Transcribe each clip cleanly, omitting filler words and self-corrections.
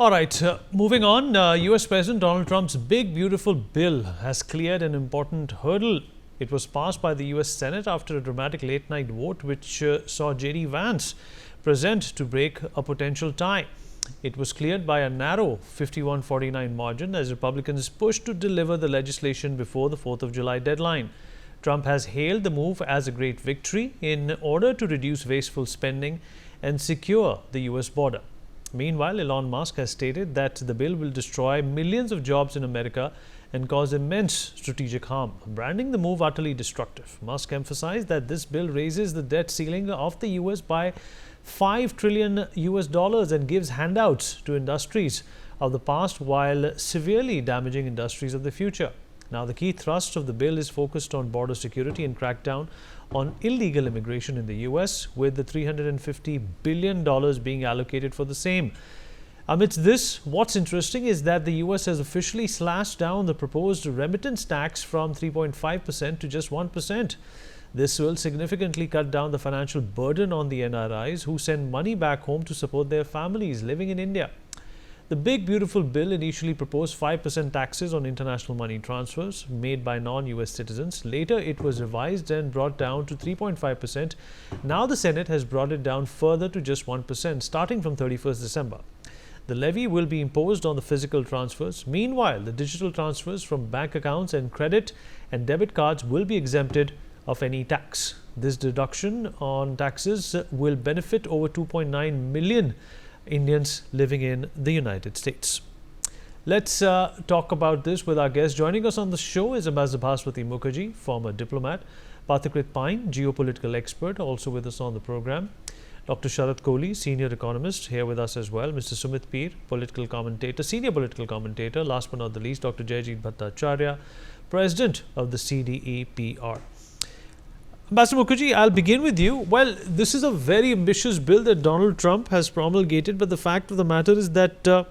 All right, moving on, US President Donald Trump's big, beautiful bill has cleared an important hurdle. It was passed by the US Senate after a dramatic late night vote, which saw J.D. Vance present to break a potential tie. It was cleared by a narrow 51-49 margin as Republicans pushed to deliver the legislation before the 4th of July deadline. Trump has hailed the move as a great victory in order to reduce wasteful spending and secure the US border. Meanwhile, Elon Musk has stated that the bill will destroy millions of jobs in America and cause immense strategic harm, branding the move utterly destructive. Musk emphasized that this bill raises the debt ceiling of the US by $5 trillion and gives handouts to industries of the past while severely damaging industries of the future. Now, the key thrust of the bill is focused on border security and crackdown on illegal immigration in the US, with the $350 billion being allocated for the same. Amidst this, what's interesting is that the US has officially slashed down the proposed remittance tax from 3.5% to just 1%. This will significantly cut down the financial burden on the NRIs who send money back home to support their families living in India. The big, beautiful bill initially proposed 5% taxes on international money transfers made by non-US citizens. Later, it was revised and brought down to 3.5%. Now, the Senate has brought it down further to just 1%, starting from 31st December. The levy will be imposed on the physical transfers. Meanwhile, the digital transfers from bank accounts and credit and debit cards will be exempted of any tax. This deduction on taxes will benefit over 2.9 million Indians living in the United States. Let's talk about this with our guest. Joining us on the show is Ambassador Bhaswati Mukherjee, former diplomat, Pathakrit Pine, geopolitical expert, also with us on the program. Dr. Sharat Kohli, senior economist, here with us as well. Mr. Sumit Peer, political commentator, senior political commentator. Last but not the least, Dr. Jayajit Bhattacharya, president of the CDEPR. Ambassador Mukherjee, I'll begin with you. Well, this is a very ambitious bill that Donald Trump has promulgated, but the fact of the matter is that,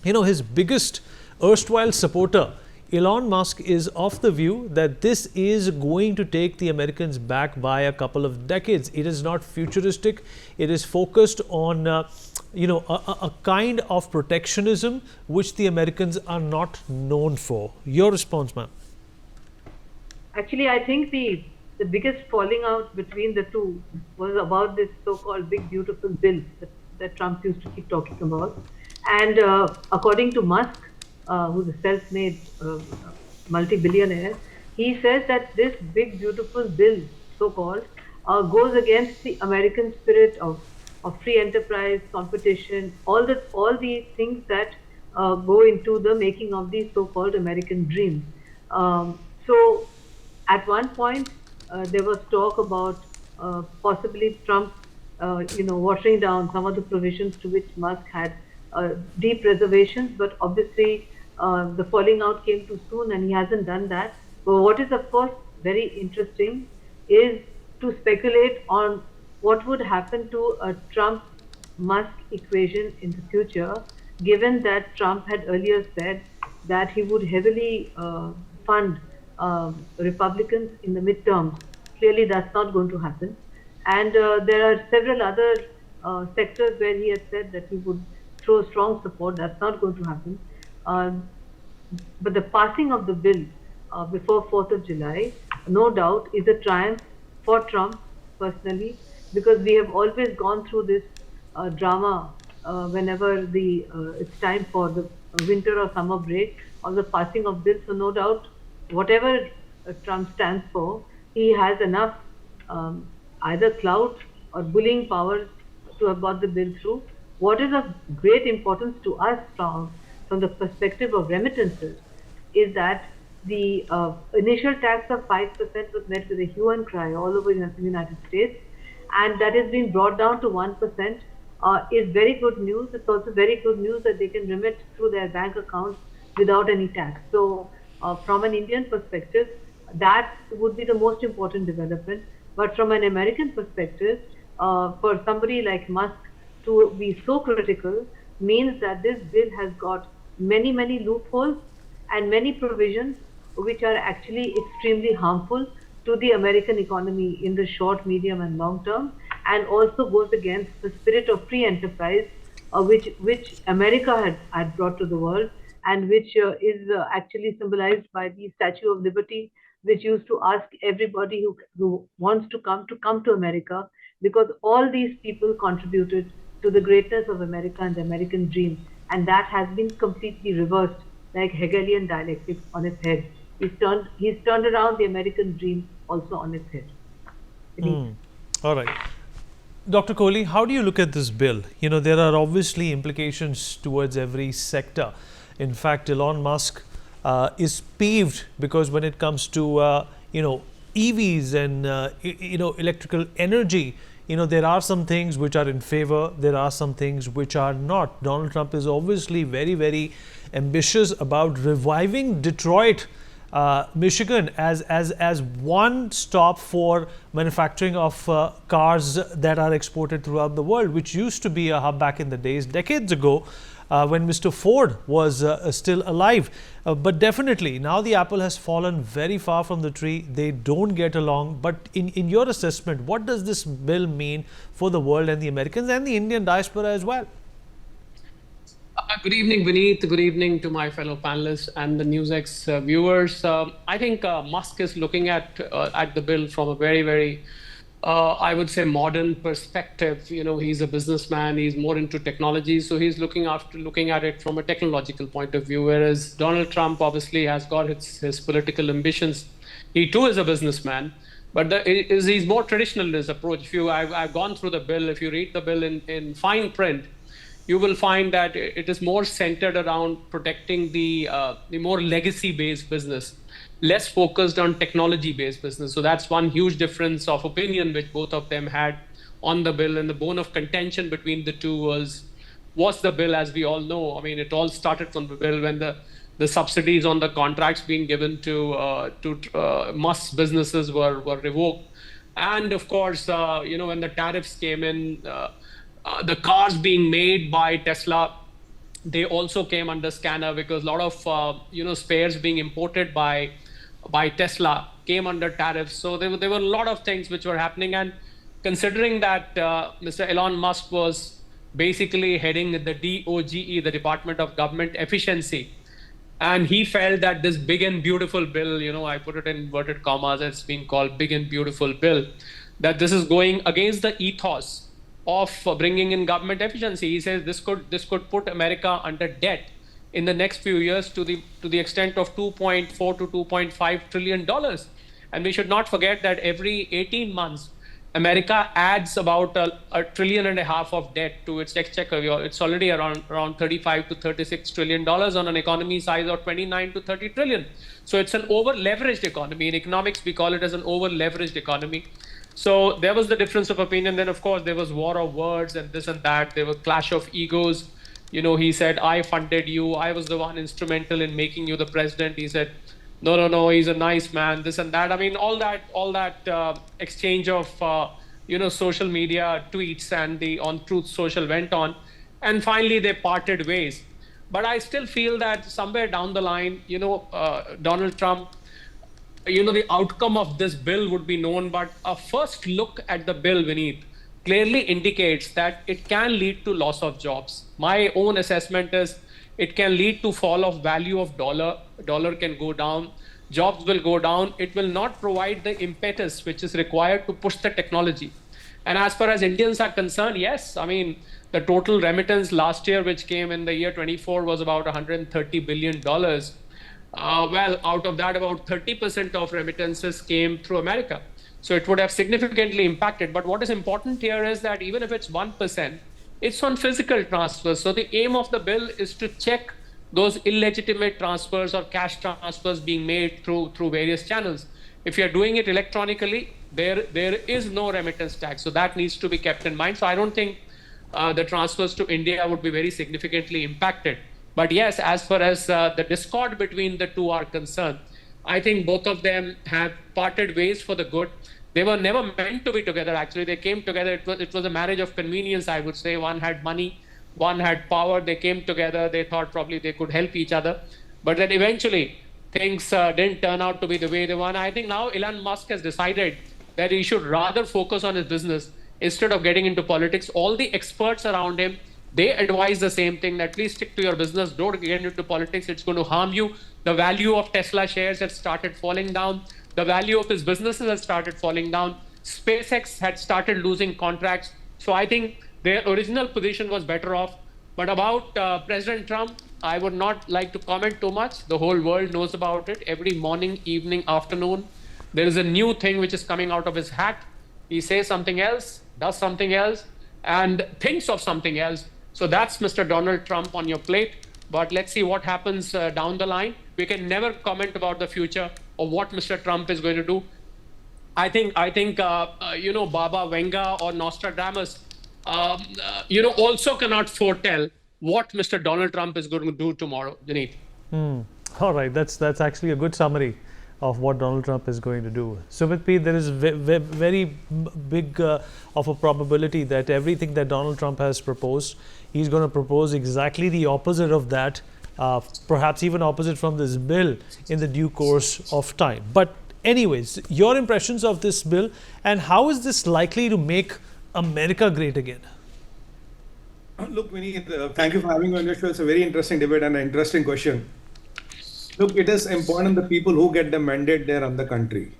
his biggest erstwhile supporter, Elon Musk, is of the view that this is going to take the Americans back by a couple of decades. It is not futuristic. It is focused on, a kind of protectionism which the Americans are not known for. Your response, ma'am? Actually, I think the biggest falling out between the two was about this so-called big beautiful bill that Trump used to keep talking about. And according to Musk, who's a self-made multi-billionaire, he says that this big beautiful bill, so-called, goes against the American spirit of free enterprise, competition, all the things that go into the making of the so-called American dream. So at one point, there was talk about possibly Trump, watering down some of the provisions to which Musk had deep reservations, but obviously the falling out came too soon and he hasn't done that. But what is, of course, very interesting is to speculate on what would happen to a Trump-Musk equation in the future, given that Trump had earlier said that he would heavily fund Republicans in the midterms. Clearly, that's not going to happen. And there are several other sectors where he has said that he would throw strong support. That's not going to happen. But the passing of the bill before 4th of July, no doubt, is a triumph for Trump personally, because we have always gone through this drama whenever it's time for the winter or summer break of the passing of bills. So no doubt, whatever Trump stands for, he has enough either clout or bullying power to have got the bill through. What is of great importance to us from the perspective of remittances is that the initial tax of 5% was met with a hue and cry all over the United States, and that has been brought down to 1%. Is very good news. It's also very good news that they can remit through their bank accounts without any tax. So from an Indian perspective, that would be the most important development. But from an American perspective, for somebody like Musk to be so critical means that this bill has got many, many loopholes and many provisions which are actually extremely harmful to the American economy in the short, medium and long term, and also goes against the spirit of free enterprise, which America had brought to the world, and which is actually symbolized by the Statue of Liberty, which used to ask everybody who wants to come to America, because all these people contributed to the greatness of America and the American dream, and that has been completely reversed, like Hegelian dialectics on its head. He's turned around the American dream also on its head. Beneath. All right. Dr. Kohli, how do you look at this bill? You know, there are obviously implications towards every sector. In fact, Elon Musk is peeved because when it comes to, EVs and, electrical energy, there are some things which are in favor, there are some things which are not. Donald Trump is obviously very, very ambitious about reviving Detroit, Michigan as one stop for manufacturing of cars that are exported throughout the world, which used to be a hub back in the days, decades ago, when Mr. Ford was still alive. But definitely now the apple has fallen very far from the tree. They don't get along. But in your assessment, what does this bill mean for the world and the Americans and the Indian diaspora as well? Good evening, Vineet. Good evening to my fellow panelists and the NewsX viewers. I think Musk is looking at the bill from a very, very, I would say, modern perspective. You know, he's a businessman. He's more into technology, so he's looking at it from a technological point of view. Whereas Donald Trump obviously has got his political ambitions. He too is a businessman, but he's more traditional in his approach. I've gone through the bill. If you read the bill in fine print, you will find that it is more centered around protecting the more legacy-based business, less focused on technology-based business. So that's one huge difference of opinion which both of them had on the bill. And the bone of contention between the two was the bill, as we all know. I mean, it all started from the bill when the subsidies on the contracts being given to Musk's businesses were revoked. And of course, when the tariffs came in, the cars being made by Tesla, they also came under scanner because a lot of spares being imported by Tesla came under tariffs. So there were a lot of things which were happening. And considering that Mr. Elon Musk was basically heading the DOGE, the Department of Government Efficiency, and he felt that this big and beautiful bill, I put it in inverted commas, it's been called big and beautiful bill, that this is going against the ethos of bringing in government efficiency. He says this could put America under debt in the next few years to the extent of $2.4 to $2.5 trillion. And we should not forget that every 18 months, America adds about $1.5 trillion of debt to its exchequer. It's already around 35 to 36 trillion dollars on an economy size of 29 to 30 trillion. So it's an over-leveraged economy. In economics, we call it as an over-leveraged economy. So there was the difference of opinion. Then, of course, there was war of words and this and that. There was clash of egos. He said, I funded you. I was the one instrumental in making you the president. He said, no, he's a nice man, this and that. I mean, all that exchange of, social media tweets and the on Truth Social went on. And finally, they parted ways. But I still feel that somewhere down the line, Donald Trump, the outcome of this bill would be known, but a first look at the bill, Vineet, clearly indicates that it can lead to loss of jobs. My own assessment is it can lead to fall of value of dollar. Dollar can go down. Jobs will go down. It will not provide the impetus which is required to push the technology. And as far as Indians are concerned, yes, I mean, the total remittance last year, which came in the year 24, was about $130 billion. Well, out of that, about 30% of remittances came through America. So it would have significantly impacted. But what is important here is that even if it's 1%, it's on physical transfers. So the aim of the bill is to check those illegitimate transfers or cash transfers being made through various channels. If you're doing it electronically, there is no remittance tax. So that needs to be kept in mind. So I don't think the transfers to India would be very significantly impacted. But yes, as far as the discord between the two are concerned, I think both of them have parted ways for the good. They were never meant to be together, actually. They came together. It was a marriage of convenience, I would say. One had money, one had power. They came together. They thought probably they could help each other. But then eventually, things didn't turn out to be the way they want. I think now Elon Musk has decided that he should rather focus on his business instead of getting into politics. All the experts around him They advise the same thing, that please stick to your business, don't get into politics, it's going to harm you. The value of Tesla shares had started falling down. The value of his businesses had started falling down. SpaceX had started losing contracts. So I think their original position was better off. But about President Trump, I would not like to comment too much. The whole world knows about it. Every morning, evening, afternoon, there is a new thing which is coming out of his hat. He says something else, does something else, and thinks of something else. So that's Mr. Donald Trump on your plate. But let's see what happens down the line. We can never comment about the future or what Mr. Trump is going to do. I think Baba Venga or Nostradamus, also cannot foretell what Mr. Donald Trump is going to do tomorrow, Vineet. All right, that's actually a good summary of what Donald Trump is going to do. So with me, there is very big of a probability that everything that Donald Trump has proposed, he's going to propose exactly the opposite of that, perhaps even opposite from this bill in the due course of time. But anyways, your impressions of this bill, and how is this likely to make America great again? Look, Vineet, thank you for having me on your show. It's a very interesting debate and an interesting question. Look, it is important the people who get the mandate there run the country.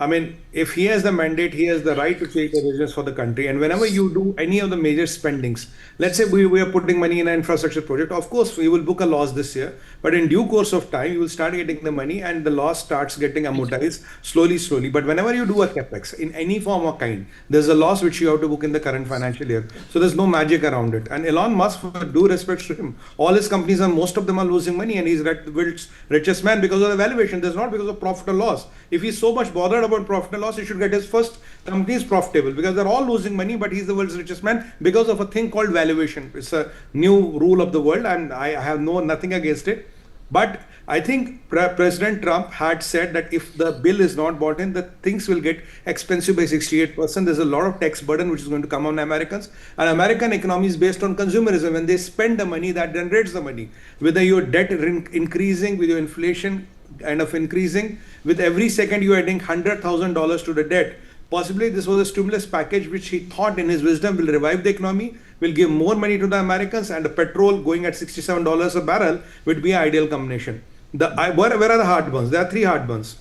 I mean, if he has the mandate, he has the right to take the decisions for the country. And whenever you do any of the major spendings, let's say we are putting money in an infrastructure project, of course, we will book a loss this year. But in due course of time, you will start getting the money and the loss starts getting amortized slowly. But whenever you do a capex in any form or kind, there's a loss which you have to book in the current financial year. So there's no magic around it. And Elon Musk, with due respect to him, all his companies are, most of them are losing money, and he's the world's richest man because of the valuation. There's not because of profit or loss. If he's so much bothered about profit and loss, he should get his first companies profitable, because they're all losing money, but he's the world's richest man because of a thing called valuation. It's a new rule of the world, and I have nothing against it. But I think President Trump had said that if the bill is not bought in, the things will get expensive by 68%. There's a lot of tax burden which is going to come on Americans. And American economy is based on consumerism. When they spend the money, that generates the money. Whether your debt increasing, with your inflation kind of increasing, with every second you're adding $100,000 to the debt. Possibly this was a stimulus package which he thought in his wisdom will revive the economy, will give more money to the Americans, and the petrol going at $67 a barrel would be an ideal combination. Where are the hard ones? There are three hard ones.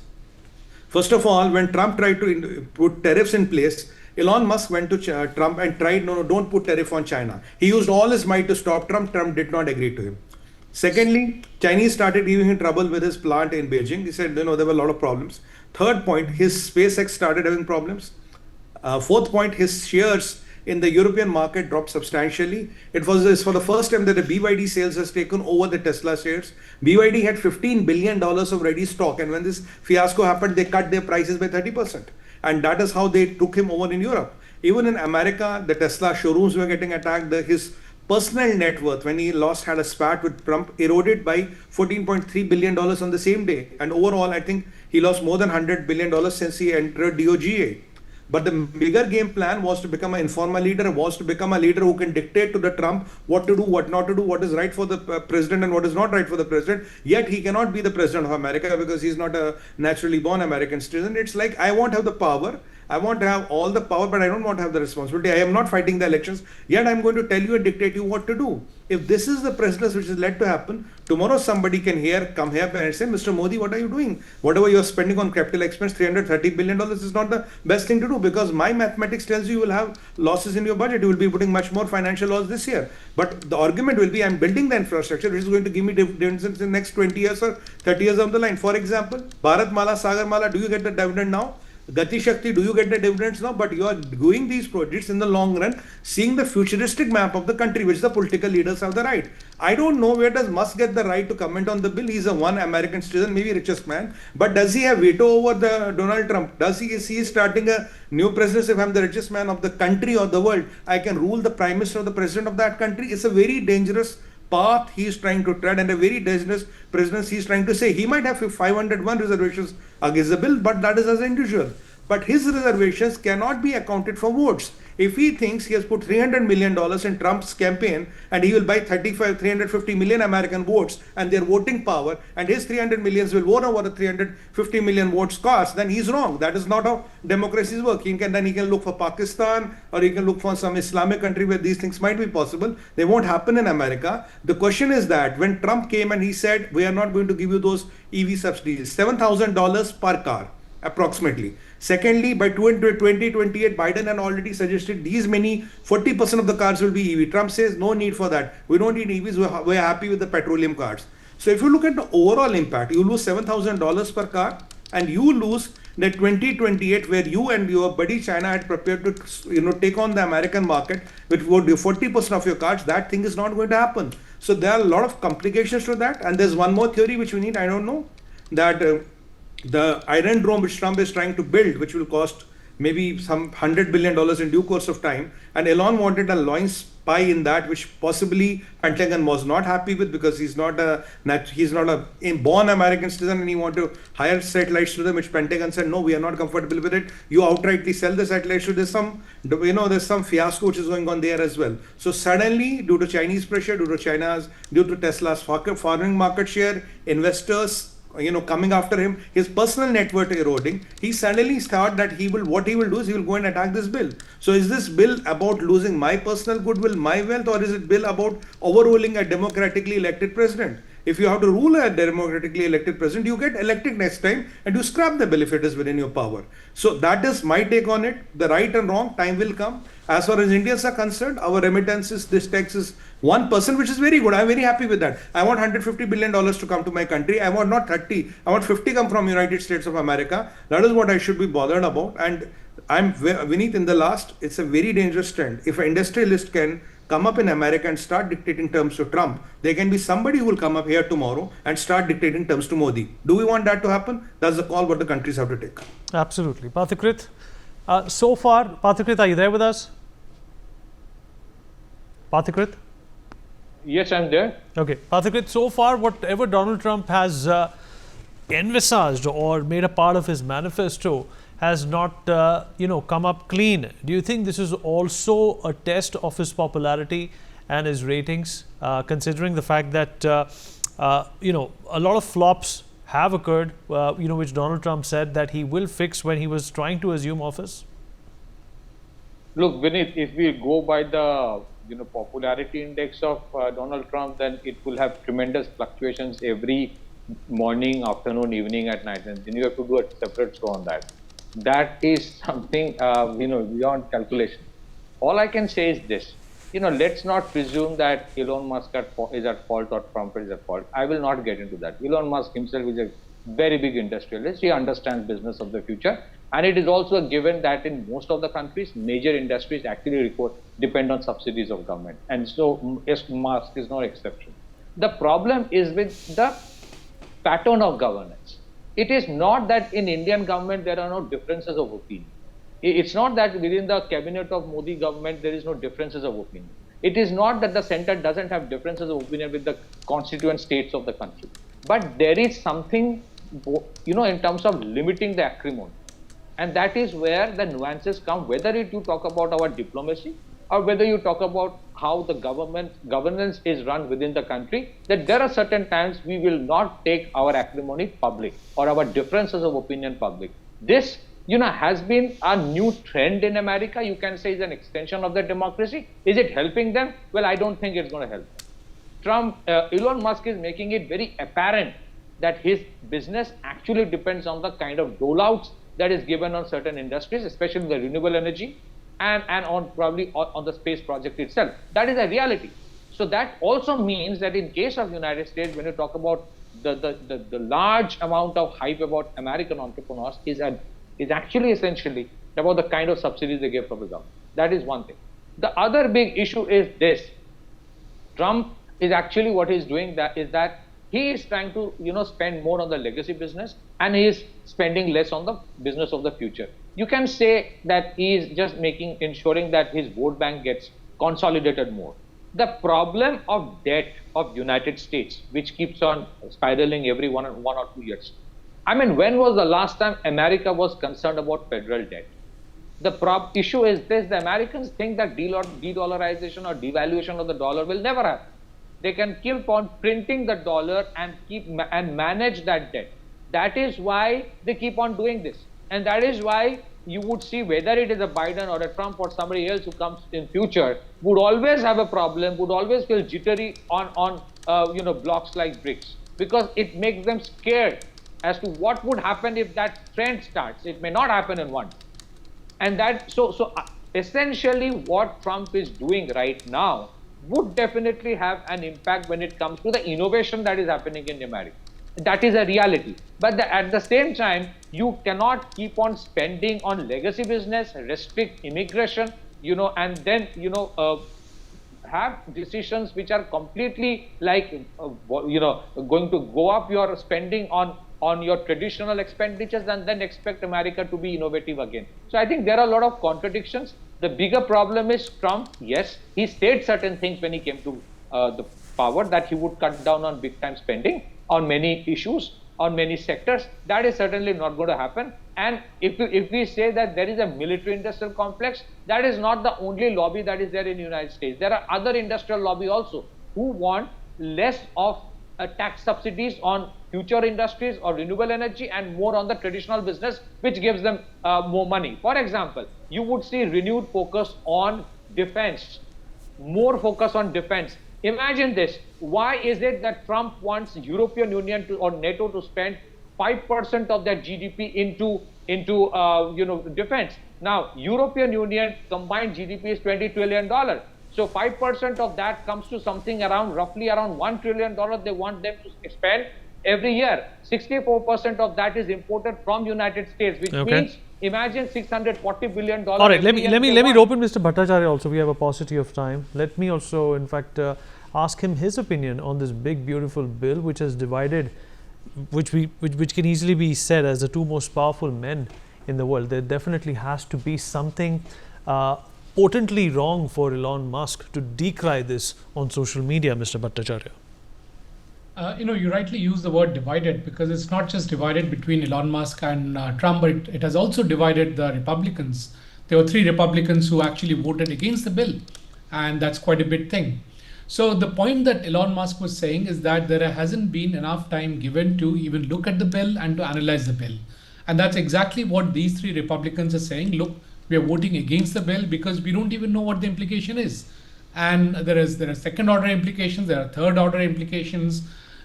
First of all, when Trump tried to put tariffs in place, Elon Musk went to Trump and tried, no, don't put tariff on China. He used all his might to stop Trump. Trump did not agree to him. Secondly, Chinese started giving him trouble with his plant in Beijing. He said, there were a lot of problems. Third point, his SpaceX started having problems. Fourth point, his shares in the European market dropped substantially. It was for the first time that the BYD sales has taken over the Tesla shares. BYD had $15 billion of ready stock, and when this fiasco happened, they cut their prices by 30%. And that is how they took him over in Europe. Even in America, the Tesla showrooms were getting attacked. His personal net worth, when he had a spat with Trump, eroded by $14.3 billion on the same day. And overall, I think he lost more than $100 billion since he entered DOGA. But the bigger game plan was to become an informal leader, was to become a leader who can dictate to the Trump what to do, what not to do, what is right for the president and what is not right for the president. Yet he cannot be the president of America because he's not a naturally born American citizen. It's like, I won't have the power. I want to have all the power, but I don't want to have the responsibility. I am not fighting the elections, yet I'm going to tell you and dictate you what to do. If this is the precedence which is led to happen, tomorrow somebody can come here and say, Mr. Modi, what are you doing? Whatever you're spending on capital expense, $330 billion is not the best thing to do, because my mathematics tells you will have losses in your budget. You will be putting much more financial loss this year. But the argument will be, I'm building the infrastructure which is going to give me dividends in the next 20 years or 30 years down the line. For example, Bharat Mala, Sagar Mala, do you get the dividend now? Gati Shakti, do you get the dividends now? But you are doing these projects in the long run, seeing the futuristic map of the country, which the political leaders have the right. I don't know where does Musk get the right to comment on the bill. He's a one American citizen, maybe richest man. But does he have veto over the Donald Trump? Is he starting a new presidency? If I'm the richest man of the country or the world, I can rule the prime minister or the president of that country. It's a very dangerous path he is trying to tread, and a very dangerous presidency he is trying to say. He might have 501 reservations against the bill, but that is as an individual. But his reservations cannot be accounted for votes. If he thinks he has put $300 million in Trump's campaign and he will buy 350 million American votes and their voting power, and his 300 millions will vote over the 350 million votes cost, then he's wrong. That is not how democracies work. Then he can look for Pakistan, or he can look for some Islamic country where these things might be possible. They won't happen in America. The question is that when Trump came and he said, we are not going to give you those EV subsidies, $7,000 per car, approximately. Secondly, by 2028, Biden had already suggested these many 40% of the cars will be EV. Trump says no need for that. We don't need EVs. We're happy with the petroleum cars. So if you look at the overall impact, you lose $7,000 per car, and you lose the 2028, where you and your buddy China had prepared to take on the American market with 40% of your cars. That thing is not going to happen. So there are a lot of complications to that. And there's one more theory which we need. I don't know that. The Iron Dome which Trump is trying to build, which will cost maybe some $100 billion in due course of time, and Elon wanted a loin spy in that, which possibly Pentagon was not happy with, because he's not a born American citizen, and he wanted to hire satellites to them, which Pentagon said no, we are not comfortable with it. You outrightly sell the satellites. So there's some fiasco which is going on there as well. So suddenly, due to Chinese pressure, due to Tesla's foreign market share, investors coming after him, his personal net worth eroding, he suddenly thought that what he will do is he will go and attack this bill. So is this bill about losing my personal goodwill, my wealth, or is it bill about overruling a democratically elected president? If you have to rule a democratically elected president, you get elected next time and you scrap the bill if it is within your power. So that is my take on it. The right and wrong, time will come. As far as Indians are concerned, our remittances, this tax is 1%, which is very good. I'm very happy with that. I want $150 billion to come to my country. I want not 30. I want 50 come from United States of America. That is what I should be bothered about. And I'm Vineet, in the last, it's a very dangerous trend. If an industrialist can come up in America and start dictating terms to Trump, there can be somebody who will come up here tomorrow and start dictating terms to Modi. Do we want that to happen? That's the call what the countries have to take. Absolutely. Pathikrit, so far, Pathikrit, are you there with us? Pathikrit? Yes, I'm there. Okay. Pathikrit, so far, whatever Donald Trump has envisaged or made a part of his manifesto has not, come up clean. Do you think this is also a test of his popularity and his ratings, considering the fact that, a lot of flops have occurred, which Donald Trump said that he will fix when he was trying to assume office? Look, Vineet, if we go by the popularity index of Donald Trump, then it will have tremendous fluctuations every morning, afternoon, evening, at night, and then you have to do a separate show on that. That is something beyond calculation. All I can say is this: let's not presume that Elon Musk is at fault or Trump is at fault. I will not get into that. Elon Musk himself is a very big industrialist. He understands business of the future. And it is also a given that in most of the countries, major industries actually depend on subsidies of government. And so Musk is no exception. The problem is with the pattern of governance. It is not that in Indian government there are no differences of opinion. It's not that within the cabinet of Modi government there is no differences of opinion. It is not that the center doesn't have differences of opinion with the constituent states of the country. But there is something, in terms of limiting the acrimony. And that is where the nuances come, whether you talk about our diplomacy or whether you talk about how the governance is run within the country, that there are certain times we will not take our acrimony public or our differences of opinion public. This, has been a new trend in America. You can say is an extension of the democracy. Is it helping them? Well, I don't think it's going to help them. Elon Musk is making it very apparent that his business actually depends on the kind of dolouts that is given on certain industries, especially the renewable energy and on probably on the space project itself. That is a reality. So that also means that in case of United States, when you talk about the large amount of hype about American entrepreneurs is actually essentially about the kind of subsidies they get from the government. That is one thing. The other big issue is this. Trump is actually what he's doing is that he is trying to, spend more on the legacy business and he is spending less on the business of the future. You can say that he is just ensuring that his vote bank gets consolidated more. The problem of debt of United States, which keeps on spiraling every one or 2 years, I mean, when was the last time America was concerned about federal debt? The issue is this: the Americans think that de-dollarization or devaluation of the dollar will never happen. They can keep on printing the dollar and manage that debt. That is why they keep on doing this, and that is why you would see whether it is a Biden or a Trump or somebody else who comes in future would always have a problem, would always feel jittery on blocks like BRICS, because it makes them scared as to what would happen if that trend starts. It may not happen in one. And that essentially what Trump is doing right now would definitely have an impact when it comes to the innovation that is happening in America. That is a reality. But at the same time, you cannot keep on spending on legacy business, restrict immigration, and then have decisions which are completely like going to go up your spending on your traditional expenditures and then expect America to be innovative again. So I think there are a lot of contradictions. The bigger problem is Trump. Yes, he said certain things when he came to the power, that he would cut down on big time spending on many issues, on many sectors. That is certainly not going to happen. And if we say that there is a military industrial complex, that is not the only lobby that is there in the United States. There are other industrial lobby also who want less of tax subsidies on future industries or renewable energy and more on the traditional business, which gives them more money. For example, you would see renewed focus on defense, more focus on defense. Imagine this: why is it that Trump wants European Union or NATO to spend 5% of their GDP into defense? Now, European Union combined GDP is $20 trillion. So 5% of that comes to something roughly around $1 trillion they want them to spend every year. 64% of that is imported from United States, which means imagine $640 billion. All right, let me rope in Mr. Bhattacharya also. We have a paucity of time. Let me also, in fact, ask him his opinion on this big, beautiful bill which has divided, which can easily be said as the two most powerful men in the world. There definitely has to be something potently wrong for Elon Musk to decry this on social media, Mr. Bhattacharya. You rightly use the word divided, because it's not just divided between Elon Musk and Trump, but it has also divided the Republicans. There were 3 Republicans who actually voted against the bill, and that's quite a big thing. So the point that Elon Musk was saying is that there hasn't been enough time given to even look at the bill and to analyze the bill. And that's exactly what these 3 Republicans are saying. Look, we are voting against the bill because we don't even know what the implication is. And there are second order implications, there are third order implications.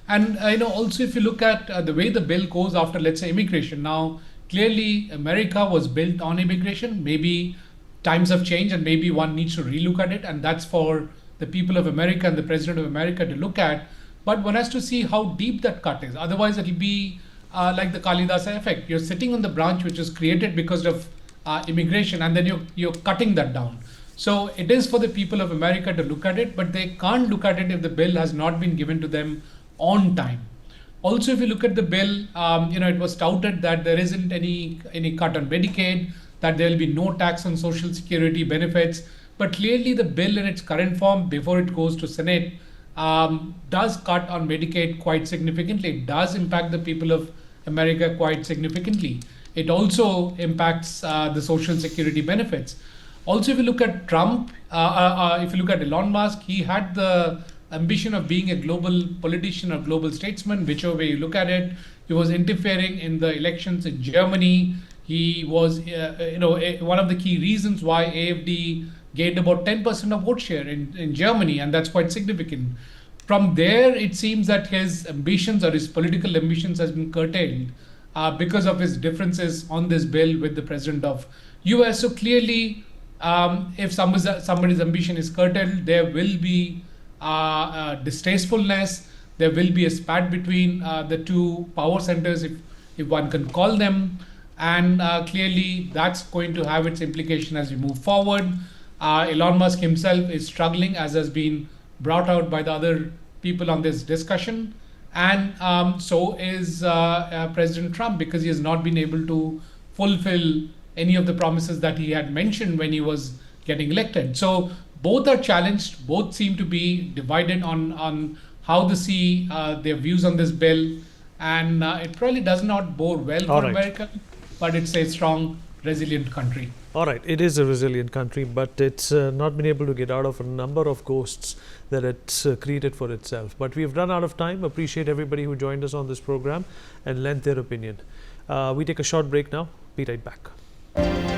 And also if you look at the way the bill goes after, let's say, immigration. Now, clearly America was built on immigration. Maybe times have changed and maybe one needs to relook at it. And that's for the people of America and the president of America to look at. But one has to see how deep that cut is. Otherwise, it'll be like the Kalidasa effect. You're sitting on the branch which was created because of immigration, and then you're cutting that down. So it is for the people of America to look at it, but they can't look at it if the bill has not been given to them on time. Also, if you look at the bill, it was touted that there isn't any cut on Medicaid, that there will be no tax on Social Security benefits. But clearly the bill in its current form, before it goes to Senate, does cut on Medicaid quite significantly. It does impact the people of America quite significantly. It also impacts the Social Security benefits. Also, if you look at Trump, if you look at Elon Musk, he had the ambition of being a global politician or global statesman, whichever way you look at it. He was interfering in the elections in Germany. He was, one of the key reasons why AfD gained about 10% of vote share in Germany, and that's quite significant. From there, it seems that his ambitions or his political ambitions has been curtailed because of his differences on this bill with the president of US. So clearly, if somebody's ambition is curtailed, there will be distastefulness. There will be a spat between the two power centers, if one can call them. And clearly, that's going to have its implication as we move forward. Elon Musk himself is struggling, as has been brought out by the other people on this discussion. And so is President Trump, because he has not been able to fulfill any of the promises that he had mentioned when he was getting elected. So both are challenged. Both seem to be divided on how to see their views on this bill. and it probably does not bode well All for right. America, but it's a strong, resilient country. All right, it is a resilient country, but it's not been able to get out of a number of ghosts that it's created for itself. But we've run out of time. Appreciate everybody who joined us on this program and lent their opinion. We take a short break now. Be right back.